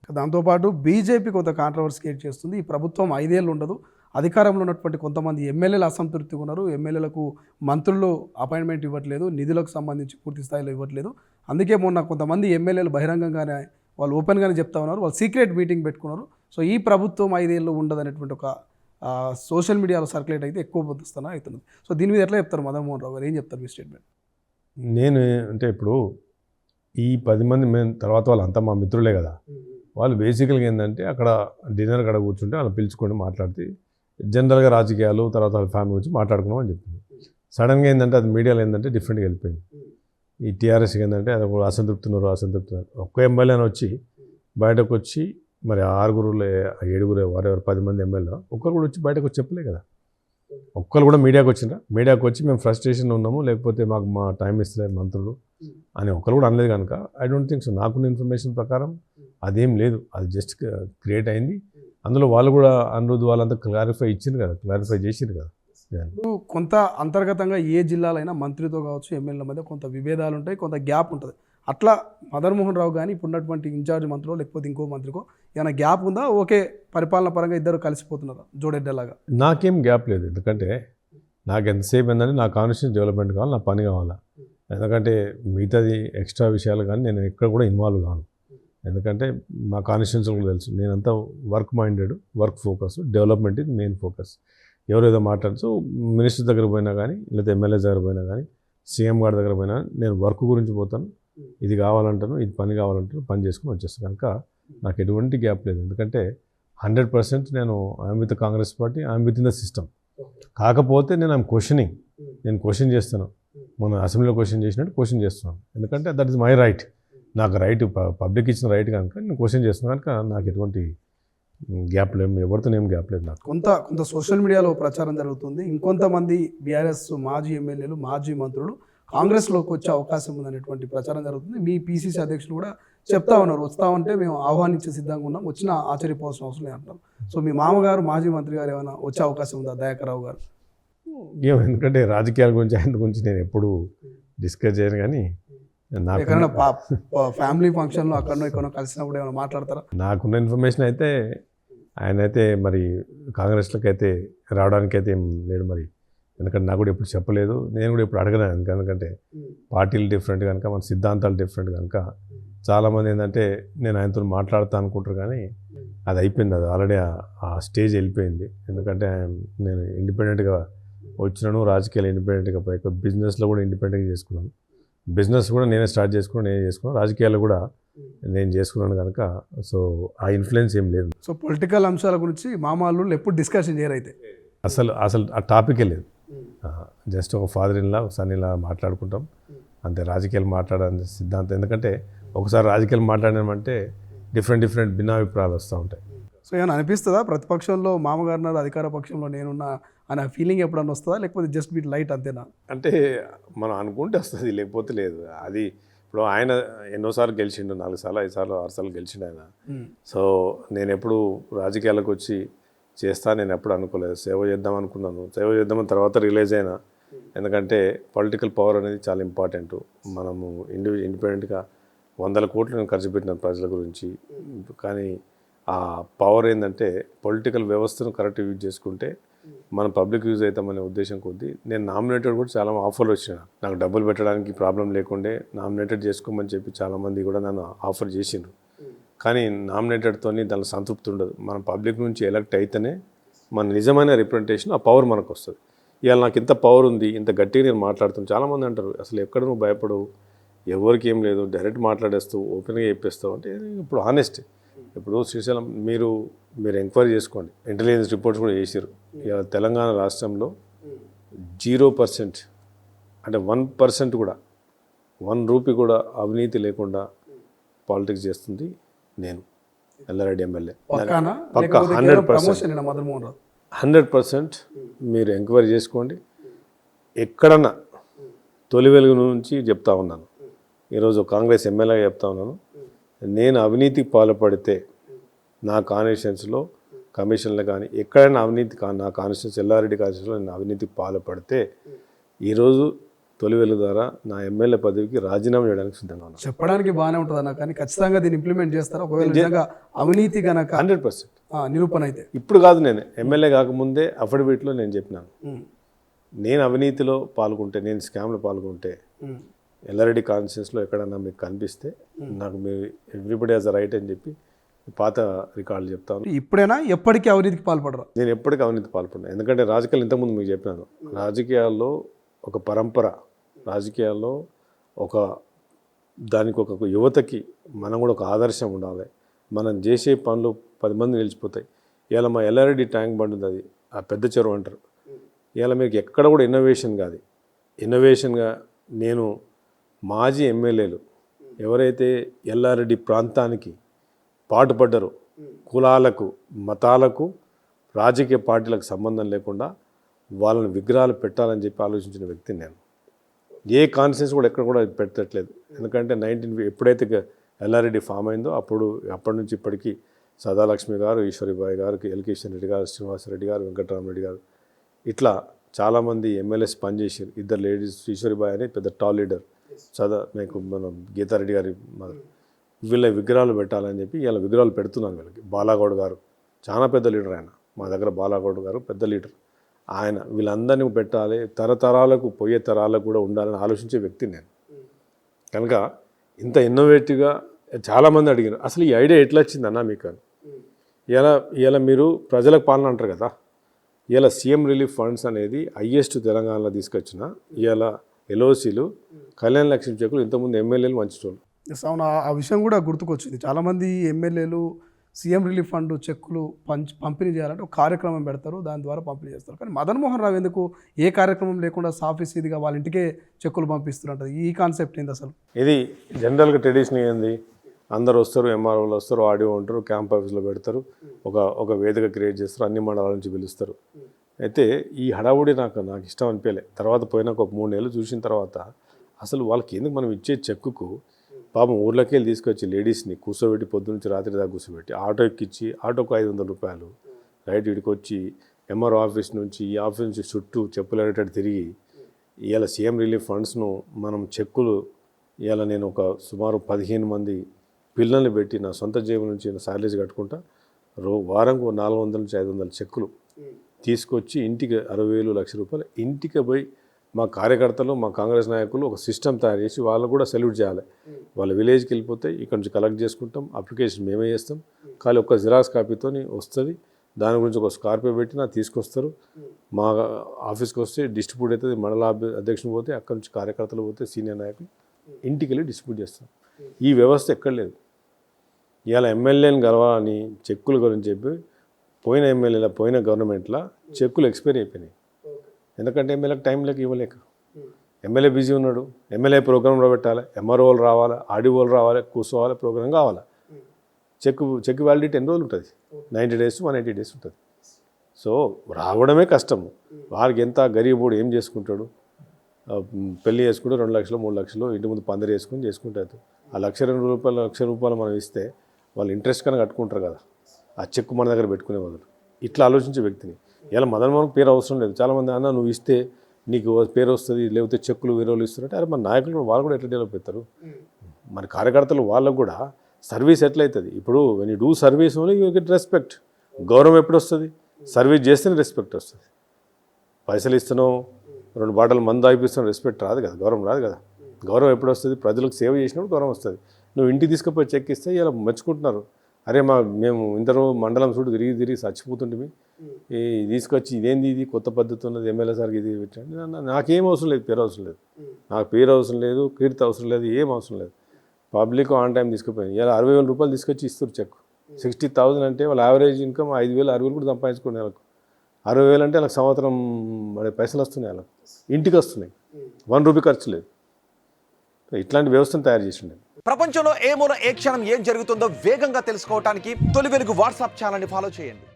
దాంతోపాటు బీజేపీ కొంత controversy create చేస్తుంది. ఈ ప్రభుత్వం 5 ఏళ్ళు ఉండదు. అధికారంలో ఉన్నటువంటి కొంతమంది ఎమ్మెల్యేలు అసంతృప్తిగా ఉన్నారు. ఎమ్మెల్యేలకు మంత్రులు అపాయింట్మెంట్ ఇవ్వట్లేదు. నిధులకు సంబంధించి పూర్తి స్థాయిలో ఇవ్వట్లేదు. అందుకే మొన్న కొంతమంది ఎమ్మెల్యేలు బహిరంగంగానే వాళ్ళు ఓపెన్గానే చెప్తా ఉన్నారు. వాళ్ళు సీక్రెట్ మీటింగ్ పెట్టుకున్నారు. సో ఈ ప్రభుత్వం 5 ఏళ్ళు ఉండదనేటువంటి ఒక సోషల్ మీడియాలో సర్క్యులేట్ అయితే ఎక్కువ పొద్దుస్తున్నా అవుతుంది. సో దీని మీద ఎట్లా చెప్తారు మదన్మోహన్ రావు గారు? ఏం చెప్తారు మీ స్టేట్మెంట్? నేను అంటే ఇప్పుడు ఈ 10 మంది మేము తర్వాత వాళ్ళంతా మా మిత్రులే కదా. వాళ్ళు బేసికల్గా ఏంటంటే అక్కడ డిన్నర్ కాడ కూర్చుంటే వాళ్ళు పిలుచుకొని మాట్లాడితే జనరల్గా రాజకీయాలు తర్వాత వాళ్ళ ఫ్యామిలీ గురించి మాట్లాడుకున్నాం అని చెప్పింది. సడన్గా ఏంటంటే అది మీడియాలో ఏంటంటే డిఫరెంట్గా వెళ్ళిపోయింది. ఈ టీఆర్ఎస్ ఏంటంటే అది అసంతృప్తున్నారు. ఒక్క ఎమ్మెల్యే అని వచ్చి బయటకు వచ్చి మరి 6 7 వారెవరు 10 మంది ఎమ్మెల్యే ఒక్కరు కూడా వచ్చి బయటకు వచ్చి చెప్పలే కదా. ఒక్కరు కూడా మీడియాకి వచ్చిండ్రా? మీడియాకి వచ్చి మేము ఫ్రస్ట్రేషన్ ఉన్నాము, లేకపోతే మాకు మా టైం ఇస్తలేదు మంత్రులు అని ఒక్కరు కూడా అనలేదు కనుక ఐ డోంట్ థింక్ సో. నాకున్న ఇన్ఫర్మేషన్ ప్రకారం అదేం లేదు. అది జస్ట్ క్రియేట్ అయింది. అందులో వాళ్ళు కూడా అనిరుద్ధ్ వాళ్ళంతా క్లారిఫై చేసిండ్రు కదా. కొంత అంతర్గతంగా ఏ జిల్లాలైనా మంత్రితో కావచ్చు ఎమ్మెల్యేల మధ్య కొంత విభేదాలు ఉంటాయి, కొంత గ్యాప్ ఉంటుంది. అట్లా మదన్మోహన్ రావు కానీ ఇప్పుడు ఉన్నటువంటి ఇన్ఛార్జ్ మంత్రిలో లేకపోతే ఇంకో మంత్రికో ఏమైనా గ్యాప్ ఉందా? ఓకే, పరిపాలన పరంగా ఇద్దరు కలిసిపోతున్నారు జోడెడ్డలాగా? నాకేం గ్యాప్ లేదు. ఎందుకంటే నాకు ఎంతసేపు ఏంటంటే నా కాన్స్టిట్యూన్స్ డెవలప్మెంట్ కావాలి, నా పని కావాలా. ఎందుకంటే మిగతాది ఎక్స్ట్రా విషయాలు కానీ నేను ఎక్కడ కూడా ఇన్వాల్వ్ కాను. ఎందుకంటే మా కాన్స్టిట్యూన్స్ కూడా తెలుసు నేనంతా work minded, work focus, development ఇది మెయిన్ ఫోకస్. ఎవరేదో మాట్లాడుతూ మినిస్టర్ దగ్గర పోయినా కానీ లేదా ఎమ్మెల్యే దగ్గర పోయినా కానీ సీఎం గారి దగ్గర పోయినా నేను వర్క్ గురించి పోతాను. ఇది కావాలంటాను, ఇది పని కావాలంటాను, పని చేసుకుని వచ్చేస్తాను. కనుక నాకు ఎటువంటి గ్యాప్ లేదు. ఎందుకంటే 100% నేను I'm with Congress party, I'm with in the system. కాకపోతే నేను క్వశ్చన్ చేస్తాను. మన అసెంబ్లీలో క్వశ్చన్ చేసినట్టు క్వశ్చన్ చేస్తున్నాను. ఎందుకంటే దట్ ఈస్ మై రైట్. నాకు రైట్, పబ్లిక్ ఇచ్చిన రైట్ కనుక నేను క్వశ్చన్ చేస్తున్నాను. కనుక నాకు ఎటువంటి గ్యాప్ లేదు, ఎవరితో ఏం గ్యాప్ లేదు. నాకు కొంత సోషల్ మీడియాలో ప్రచారం జరుగుతుంది. ఇంకొంతమంది బీఆర్ఎస్ మాజీ ఎమ్మెల్యేలు, మాజీ మంత్రులు కాంగ్రెస్లోకి వచ్చే అవకాశం ఉందనేటువంటి ప్రచారం జరుగుతుంది. మీ పీసీసీ అధ్యక్షులు కూడా చెప్తా ఉన్నారు, వస్తా ఉంటే మేము ఆహ్వానించే సిద్ధంగా ఉన్నాం, వచ్చినా ఆశ్చర్యపోవాల్సిన అవసరం లేదు అంటారు. సో మీ మామగారు మాజీ మంత్రి గారు ఏమైనా వచ్చే అవకాశం ఉందా, దయాకర్ రావు గారు? ఎందుకంటే రాజకీయాల గురించి ఆయన గురించి నేను ఎప్పుడు డిస్కస్ చేయను. కానీ ఎక్కడైనా ఫ్యామిలీ ఫంక్షన్లో అక్కడనో ఇక్కడ కలిసినప్పుడు ఏమైనా మాట్లాడతారా? నాకున్న ఇన్ఫర్మేషన్ అయితే ఆయన అయితే మరి కాంగ్రెస్లోకి అయితే రావడానికి అయితే ఏం లేడు మరి. ఎందుకంటే నాకు కూడా ఎప్పుడు చెప్పలేదు, నేను కూడా ఇప్పుడు అడగను. ఎందుకంటే పార్టీలు డిఫరెంట్ కనుక, మన సిద్ధాంతాలు డిఫరెంట్ కనుక చాలామంది ఏంటంటే నేను ఆయనతో మాట్లాడతా అనుకుంటారు. కానీ అది అయిపోయింది, అది ఆల్రెడీ ఆ స్టేజ్ వెళ్ళిపోయింది. ఎందుకంటే నేను ఇండిపెండెంట్గా వచ్చినాను, రాజకీయాలు ఇండిపెండెంట్గా పోయి బిజినెస్లో కూడా ఇండిపెండెంట్గా చేసుకున్నాను. బిజినెస్ కూడా నేనే స్టార్ట్ చేసుకున్నాను, రాజకీయాలు కూడా నేను చేసుకున్నాను కనుక సో ఆ ఇన్ఫ్లుయెన్స్ ఏం లేదు. సో పొలిటికల్ అంశాల గురించి మామూలు ఎప్పుడు డిస్కషన్ చేయరైతే అసలు ఆ టాపికే లేదు. జస్ట్ ఒక ఫాదర్ ఇన్లా సన్ ఇలా మాట్లాడుకుంటాం అంతే. రాజకీయాలు మాట్లాడాలని సిద్ధాంతం. ఎందుకంటే ఒకసారి రాజకీయాలు మాట్లాడామంటే డిఫరెంట్ భిన్నాభిప్రాయాలు వస్తూ ఉంటాయి. సో ఏమైనా అనిపిస్తుందా ప్రతిపక్షంలో మామగారు అధికార పక్షంలో నేనున్నా అనే ఫీలింగ్ ఎప్పుడన్నా వస్తుందా, లేకపోతే జస్ట్ బీట్ లైట్ అంతేనా? అంటే మనం అనుకుంటే వస్తుంది, లేకపోతే లేదు. అది ఇప్పుడు ఆయన ఎన్నోసార్లు గెలిచిండు, 4 సార్లు 5 సార్లు 6 సార్లు గెలిచిండు ఆయన. సో నేను ఎప్పుడు రాజకీయాలకు వచ్చి నేను ఎప్పుడు అనుకోలేదు. సేవ చేద్దాం అనుకున్నాను, సేవ చేద్దామని తర్వాత రియలైజ్ అయినా. ఎందుకంటే పొలిటికల్ పవర్ అనేది చాలా ఇంపార్టెంట్. మనము ఇండిపెండెంట్గా 100 కోట్లు నేను ఖర్చు పెట్టినాను ప్రజల గురించి. కానీ ఆ పవర్ ఏంటంటే పొలిటికల్ వ్యవస్థను కరెక్ట్ యూజ్ చేసుకుంటే మనం పబ్లిక్ యూజ్ అవుతామనే ఉద్దేశం కొద్దీ నేను నామినేటెడ్ కూడా చాలా ఆఫర్లు వచ్చినాయి. నాకు డబ్బులు పెట్టడానికి ప్రాబ్లం లేకుండే నామినేటెడ్ చేసుకోమని చెప్పి చాలామంది కూడా నన్ను ఆఫర్ చేసిండ్రు. కానీ నామినేటెడ్తో దానికి సంతృప్తి ఉండదు. మనం పబ్లిక్ నుంచి ఎలక్ట్ అయితేనే మన నిజమైన రిప్రజెంటేషన్, ఆ పవర్ మనకు వస్తుంది. ఇవాళ నాకు ఇంత పవర్ ఉంది, ఇంత గట్టిగా నేను మాట్లాడుతాను. చాలామంది అంటారు అసలు ఎక్కడ నువ్వు భయపడవు, ఎవరికి ఏం లేదు, డైరెక్ట్ మాట్లాడేస్తావు, ఓపెన్గా చెప్పేస్తావు అంటే ఇప్పుడు ఆనెస్ట్. ఇప్పుడు శ్రీశైలం మీరు ఎంక్వైరీ చేసుకోండి, ఇంటెలిజెన్స్ రిపోర్ట్స్ కూడా చేశారు. ఇవాళ తెలంగాణ రాష్ట్రంలో 0% అంటే 1% కూడా 1 రూపీ కూడా అవినీతి లేకుండా పాలిటిక్స్ చేస్తుంది నేను, ఎల్లారెడ్డి ఎమ్మెల్యే. పక్కా 100% మీరు ఎంక్వైరీ చేసుకోండి. ఎక్కడన్నా తొలి వెలుగు నుంచి చెప్తా ఉన్నాను, ఈరోజు కాంగ్రెస్ ఎమ్మెల్యేగా చెప్తా ఉన్నాను, నేను అవినీతికి పాల్పడితే నా కాన్స్టిట్యున్సీలో కమిషన్లు కానీ ఎక్కడైనా అవినీతి నా కాన్స్టిట్యున్సీ ఎల్లారెడ్డి కాన్స్టిట్యున్సీలో నేను అవినీతికి పాల్పడితే ఈరోజు తొలి వెలుగు ద్వారా నా ఎమ్మెల్యే పదవికి రాజీనామా చేయడానికి సిద్ధంగా ఉన్నాను. చెప్పడానికి బాగానే ఉంటుంది అన్న, కానీ ఖచ్చితంగా దీన్ని ఇంప్లిమెంట్ చేస్తారా ఒకవేళ నిజంగా అవినీతి గనక 100%. నిరూపణ అయితే? ఇప్పుడు కాదు, నేను ఎమ్మెల్యే కాకముందే అఫిడవిట్లో నేను చెప్పినాను, నేను అవినీతిలో పాల్గొంటే, నేను స్కామ్లో పాల్గొంటే, ఎల్లారెడ్డి కాన్స్టిట్యూన్సీలో ఎక్కడన్నా మీకు కనిపిస్తే నాకు మీరు ఎవ్రీబడి హాజ్ రైట్ అని చెప్పి పాత రికార్డులు చెప్తాను. ఇప్పుడైనా ఎప్పటికీ అవినీతికి పాల్పడరా? నేను ఎప్పటికీ అవినీతి పాల్పడినా. ఎందుకంటే రాజకీయాలు ఇంతకుముందు మీకు చెప్పినాను, రాజకీయాల్లో ఒక పరంపర, రాజకీయాల్లో దానికి ఒక యువతకి మనం కూడా ఒక ఆదర్శం ఉండాలి. మనం చేసే పనులు 10 మంది నిలిచిపోతాయి. ఇలా మా ఎల్లారెడ్డి ట్యాంక్ బండ్ ఉంది, అది ఆ పెద్ద చెరువు అంటారు. ఇలా మీకు ఎక్కడ కూడా ఇన్నోవేషన్ కాదు. ఇన్నోవేషన్గా నేను మాజీ ఎమ్మెల్యేలు ఎవరైతే ఎల్లారెడ్డి ప్రాంతానికి పాటుపడ్డారో, కులాలకు, మతాలకు, రాజకీయ పార్టీలకు సంబంధం లేకుండా వాళ్ళని విగ్రహాలు పెట్టాలని చెప్పి ఆలోచించిన వ్యక్తిని నేను. ఏ కాన్ఫిడెన్స్ కూడా ఎక్కడ కూడా పెట్టట్లేదు. ఎందుకంటే ఎప్పుడైతే ఎల్లారెడ్డి ఫామ్ అయిందో అప్పటి నుంచి ఇప్పటికీ సదాలక్ష్మి గారు, ఈశ్వరిబాయి గారు, ఎల్ కిషన్ రెడ్డి గారు, శ్రీనివాసరెడ్డి గారు, వెంకటరామరెడ్డి గారు, ఇట్లా చాలామంది ఎమ్మెల్యేస్ పనిచేసారు. 2 లేడీస్, ఈశ్వరిబాయి అని పెద్ద టాల్ లీడర్, మీకు మనం గీతారెడ్డి గారి మదర్, వీళ్ళ విగ్రహాలు పెట్టాలని చెప్పి ఇలా విగ్రహాలు పెడుతున్నాను వీళ్ళకి. బాలాగౌడ్ గారు చాలా పెద్ద లీడర్, ఆయన మా దగ్గర బాలాగౌడ్ గారు పెద్ద లీడర్, ఆయన వీళ్ళందరినీ పెట్టాలి, తరతరాలకు పోయే తరాలకు కూడా ఉండాలని ఆలోచించే వ్యక్తి నేను. కనుక ఇంత ఇన్నోవేటివ్గా చాలామంది అడిగారు, అసలు ఈ ఐడియా ఎట్లా వచ్చిందన్నా మీకు అని. ఇలా మీరు ప్రజలకు పాలన అంటారు కదా, ఇలా సీఎం రిలీఫ్ ఫండ్స్ అనేది హైయెస్ట్ తెలంగాణలో తీసుకొచ్చిన ఇలా ఎల్ఓసీలు, కళ్యాణ లక్ష్మి చెక్కులు ఇంతకుముందు ఎమ్మెల్యేలు మంచిటోళ్ళు. అవును, ఆ విషయం కూడా గుర్తుకొచ్చింది. చాలామంది ఎమ్మెల్యేలు సీఎం రిలీఫ్ ఫండ్ చెక్కులు పంపిణీ చేయాలంటే ఒక కార్యక్రమం పెడతారు, దాని ద్వారా పంపిణీ చేస్తారు. కానీ మదన్ మోహన్ రావు ఎందుకు ఏ కార్యక్రమం లేకుండా సాఫీసీదిగా వాళ్ళ ఇంటికే చెక్కులు పంపిస్తున్నట్టు? ఈ కాన్సెప్ట్ ఏంది అసలు? ఇది జనరల్గా ట్రెడిషన్ ఏంది, అందరు వస్తారు, ఎంఆర్ఓలు వస్తారు, ఆడియో ఉంటారు, క్యాంప్ ఆఫీస్లో పెడతారు, ఒక వేదిక క్రియేట్ చేస్తారు, అన్ని మండలాల నుంచి పిలుస్తారు. అయితే ఈ హడావుడి నాకు ఇష్టం అనిపించలే. తర్వాత పోయినాక ఒక 3 నెలలు చూసిన తర్వాత అసలు వాళ్ళకి ఎందుకు మనం ఇచ్చే చెక్కుకు పాపం ఊర్లోకి వెళ్ళి తీసుకొచ్చి లేడీస్ని కూర్చోబెట్టి పొద్దు నుంచి రాత్రి దాకా కూర్చోబెట్టి ఆటో ఎక్కించి, ఆటోకు 500 రూపాయలు రైట్, వీడికి వచ్చి ఎంఆర్ఓ ఆఫీస్ నుంచి ఈ ఆఫీస్ నుంచి చుట్టూ చెప్పులు తిరిగి ఇలా సీఎం రిలీఫ్ ఫండ్స్ను మనం చెక్కులు ఇలా నేను ఒక సుమారు 15 మంది పిల్లల్ని పెట్టి నా సొంత జేబు నుంచి నా సాలరీస్ కట్టుకుంటా వారంకు 400 నుంచి 500 చెక్కులు తీసుకొచ్చి ఇంటికి 60,000 లక్ష రూపాయలు ఇంటికి పోయి మా కార్యకర్తలు, మా కాంగ్రెస్ నాయకులు ఒక సిస్టమ్ తయారు చేసి వాళ్ళు కూడా సెల్యూట్ చేయాలి. వాళ్ళ విలేజ్కి వెళ్ళిపోతే ఇక్కడ నుంచి కలెక్ట్ చేసుకుంటాం, అప్లికేషన్ మేమే చేస్తాం, ఖాళీ ఒక జిరాక్స్ కాపీతో వస్తుంది. దాని గురించి ఒక స్కార్పియో పెట్టినా తీసుకొస్తారు, మా ఆఫీస్కి వస్తే డిస్ట్రిబ్యూట్ అవుతుంది, మండల అధ్యక్షుడు పోతే అక్కడ నుంచి కార్యకర్తలు పోతే సీనియర్ నాయకులు ఇంటికి వెళ్ళి డిస్ట్రిబ్యూట్ చేస్తాం. ఈ వ్యవస్థ ఎక్కడ లేదు. ఇవాళ ఎమ్మెల్యేని గెలవాలని చెక్కుల గురించి చెప్పి పోయిన గవర్నమెంట్లో చెక్కులు ఎక్స్పైరీ అయిపోయినాయి. ఎందుకంటే ఎమ్మెల్యేకి టైం లేక ఇవ్వలేక, ఎమ్మెల్యే బిజీ ఉన్నాడు, ఎమ్మెల్యే ప్రోగ్రాంలో పెట్టాలి, ఎంఆర్ఓలు రావాలి, ఆర్డీఓలు రావాలి, కూర్చోవాలి, ప్రోగ్రాం కావాలి. చెక్ వ్యాలిడిటీ ఎన్ని రోజులు ఉంటుంది? 90 days to 180 days ఉంటుంది. సో రావడమే కష్టము. వారికి ఎంత గరీబోడు ఏం చేసుకుంటాడు, పెళ్లి చేసుకుంటే 2 లక్షలు 3 లక్షలు ఇంటి ముందు పందిరి చేసుకుంటారు. ఆ 1,00,000 రూపాయలు మనం ఇస్తే వాళ్ళు ఇంట్రెస్ట్ కన్నా కట్టుకుంటారు కదా, ఆ చెక్కు మన దగ్గర పెట్టుకునే బదులు. ఇట్లా ఆలోచించే వ్యక్తిని ఇలా మదన్ మోహన్ పేరు అవసరం లేదు. చాలామంది అన్న నువ్వు ఇస్తే నీకు పేరు వస్తుంది, లేకపోతే చెక్కులు వేరే వాళ్ళు ఇస్తారంటే, అరే మన నాయకులు వాళ్ళు కూడా ఎట్లా డెవలప్ అవుతారు? మన కార్యకర్తలు వాళ్ళకు కూడా సర్వీస్ ఎట్లయితుంది? ఇప్పుడు when you do service only you get respect. గౌరవం ఎప్పుడు వస్తుంది? సర్వీస్ చేస్తేనే రెస్పెక్ట్ వస్తుంది. పైసలు ఇస్తున్నావు, 2 బాటలు మందు తాగిపిస్తున్నావు, రెస్పెక్ట్ రాదు కదా, గౌరవం రాదు కదా. గౌరవం ఎప్పుడు వస్తుంది? ప్రజలకు సేవ చేసినప్పుడు గౌరవం వస్తుంది. నువ్వు ఇంటికి తీసుకుపోయి చెక్ ఇస్తే ఇలా మెచ్చుకుంటున్నారు. అరే మేము ఇంతలో మండలం చూడు తిరిగి చచ్చిపోతుంటే ఈ తీసుకొచ్చి ఇదేంది, ఇది కొత్త పద్ధతి ఉన్నది, ఎమ్మెల్యే సార్కి ఇది పెట్టండి. నాకేం అవసరం లేదు, పేరు అవసరం లేదు, నాకు పేరు అవసరం లేదు, కీర్తి అవసరం లేదు, ఏం అవసరం లేదు. పబ్లిక్ ఆన్ టైం తీసుకుపోయింది. ఇలా 60,000 రూపాయలు తీసుకొచ్చి ఇస్తారు చెక్. 60,000 అంటే వాళ్ళ యావరేజ్ ఇన్కమ్ 5,000 6,000 కూడా సంపాదించుకునే వాళ్ళకు. 60,000 అంటే వాళ్ళకి సంవత్సరం పైసలు వస్తున్నాయి, వాళ్ళకి ఇంటికి వస్తున్నాయి, 1 రూపీ ఖర్చు లేదు. ఇట్లాంటి వ్యవస్థను తయారు చేసిండే. ప్రపంచంలో ఏ మూల ఏ క్షణం ఏం జరుగుతుందో వేగంగా తెలుసుకోవడానికి తొలి వెలుగు వాట్సాప్ ఛానల్ని ఫాలో చేయండి.